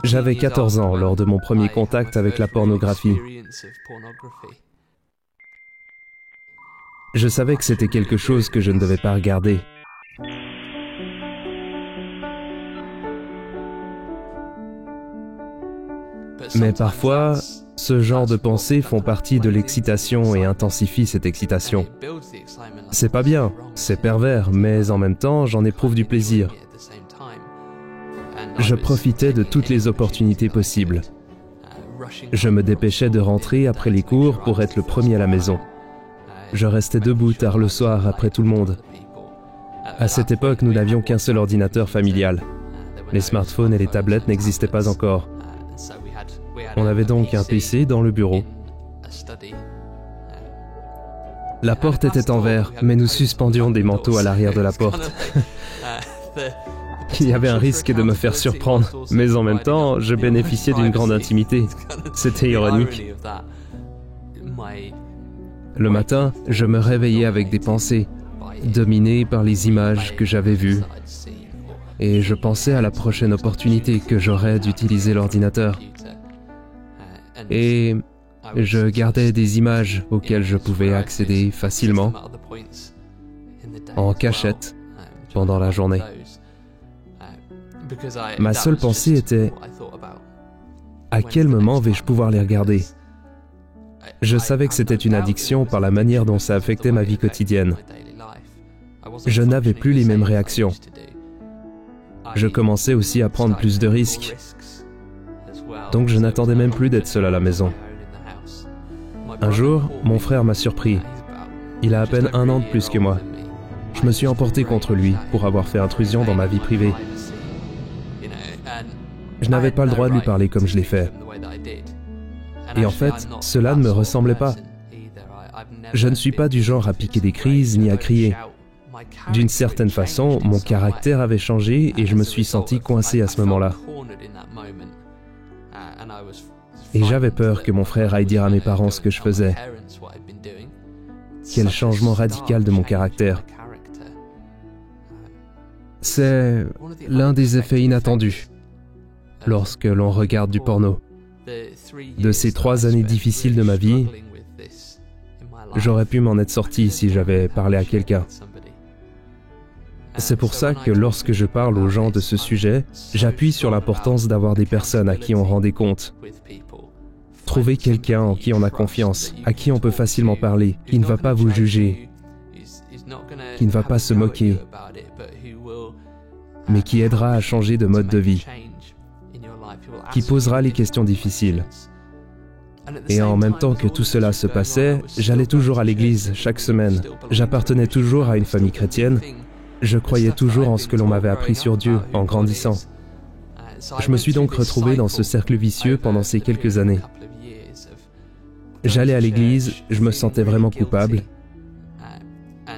J'avais 14 ans lors de mon premier contact avec la pornographie. Je savais que c'était quelque chose que je ne devais pas regarder. Mais parfois, ce genre de pensées font partie de l'excitation et intensifient cette excitation. C'est pas bien, c'est pervers, mais en même temps, j'en éprouve du plaisir. Je profitais de toutes les opportunités possibles. Je me dépêchais de rentrer après les cours pour être le premier à la maison. Je restais debout tard le soir après tout le monde. À cette époque, nous n'avions qu'un seul ordinateur familial. Les smartphones et les tablettes n'existaient pas encore. On avait donc un PC dans le bureau. La porte était en verre, mais nous suspendions des manteaux à l'arrière de la porte. Il y avait un risque de me faire surprendre, mais en même temps, je bénéficiais d'une grande intimité. C'était ironique. Le matin, je me réveillais avec des pensées, dominées par les images que j'avais vues. Et je pensais à la prochaine opportunité que j'aurais d'utiliser l'ordinateur. Et je gardais des images auxquelles je pouvais accéder facilement, en cachette, pendant la journée. Ma seule pensée était « À quel moment vais-je pouvoir les regarder ?» Je savais que c'était une addiction par la manière dont ça affectait ma vie quotidienne. Je n'avais plus les mêmes réactions. Je commençais aussi à prendre plus de risques. Donc je n'attendais même plus d'être seul à la maison. Un jour, mon frère m'a surpris. Il a à peine 1 an de plus que moi. Je me suis emporté contre lui pour avoir fait intrusion dans ma vie privée. Je n'avais pas le droit de lui parler comme je l'ai fait. Et en fait, cela ne me ressemblait pas. Je ne suis pas du genre à piquer des crises ni à crier. D'une certaine façon, mon caractère avait changé et je me suis senti coincé à ce moment-là. Et j'avais peur que mon frère aille dire à mes parents ce que je faisais. Quel changement radical de mon caractère. C'est l'un des effets inattendus lorsque l'on regarde du porno. De ces 3 années difficiles de ma vie, j'aurais pu m'en être sorti si j'avais parlé à quelqu'un. C'est pour ça que lorsque je parle aux gens de ce sujet, j'appuie sur l'importance d'avoir des personnes à qui on rend des comptes. Trouver quelqu'un en qui on a confiance, à qui on peut facilement parler, qui ne va pas vous juger, qui ne va pas se moquer, mais qui aidera à changer de mode de vie, qui posera les questions difficiles. Et en même temps que tout cela se passait, j'allais toujours à l'église chaque semaine. J'appartenais toujours à une famille chrétienne. Je croyais toujours en ce que l'on m'avait appris sur Dieu en grandissant. Je me suis donc retrouvé dans ce cercle vicieux pendant ces quelques années. J'allais à l'église, je me sentais vraiment coupable.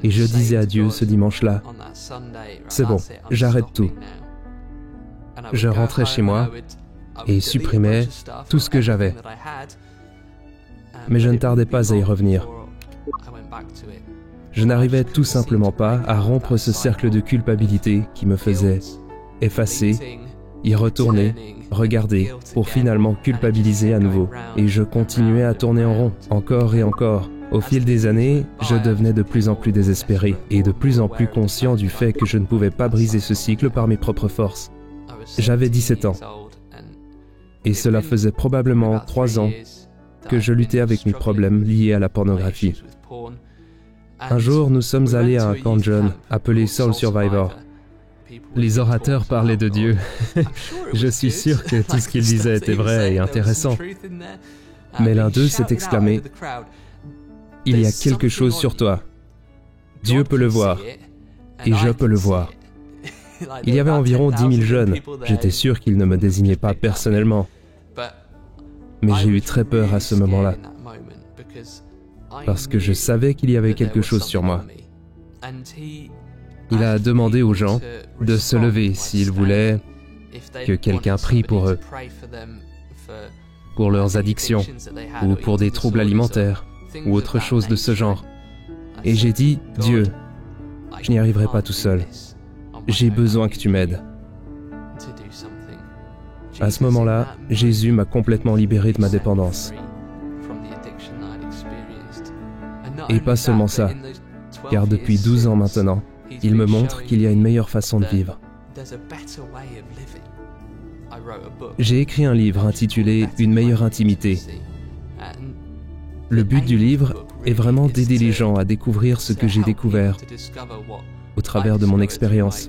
Et je disais à Dieu ce dimanche-là, « C'est bon, j'arrête tout. » Je rentrais chez moi et supprimais tout ce que j'avais. Mais je ne tardais pas à y revenir. Je n'arrivais tout simplement pas à rompre ce cercle de culpabilité qui me faisait effacer, y retourner, regarder, pour finalement culpabiliser à nouveau. Et je continuais à tourner en rond, encore et encore. Au fil des années, je devenais de plus en plus désespéré et de plus en plus conscient du fait que je ne pouvais pas briser ce cycle par mes propres forces. J'avais 17 ans. Et cela faisait probablement 3 ans que je luttais avec mes problèmes liés à la pornographie. Un jour, nous sommes allés à un camp de jeunes appelé Soul Survivor. Les orateurs parlaient de Dieu. Je suis sûr que tout ce qu'ils disaient était vrai et intéressant. Mais l'un d'eux s'est exclamé, « Il y a quelque chose sur toi. Dieu peut le voir. Et je peux le voir. » Il y avait environ 10 000 jeunes. J'étais sûr qu'ils ne me désignaient pas personnellement. Mais j'ai eu très peur à ce moment-là. Parce que je savais qu'il y avait quelque chose sur moi. Il a demandé aux gens de se lever s'ils voulaient que quelqu'un prie pour eux, pour leurs addictions, ou pour des troubles alimentaires, ou autre chose de ce genre. Et j'ai dit, Dieu, je n'y arriverai pas tout seul. J'ai besoin que tu m'aides. À ce moment-là, Jésus m'a complètement libéré de ma dépendance. Et pas seulement ça, car depuis 12 ans maintenant, il me montre qu'il y a une meilleure façon de vivre. J'ai écrit un livre intitulé « Une meilleure intimité ». Le but du livre est vraiment d'aider les gens à découvrir ce que j'ai découvert au travers de mon expérience,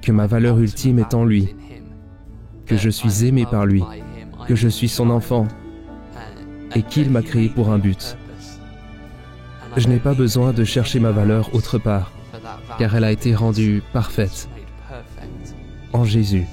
que ma valeur ultime est en lui, que je suis aimé par lui, que je suis son enfant et qu'il m'a créé pour un but. Je n'ai pas besoin de chercher ma valeur autre part, car elle a été rendue parfaite en Jésus.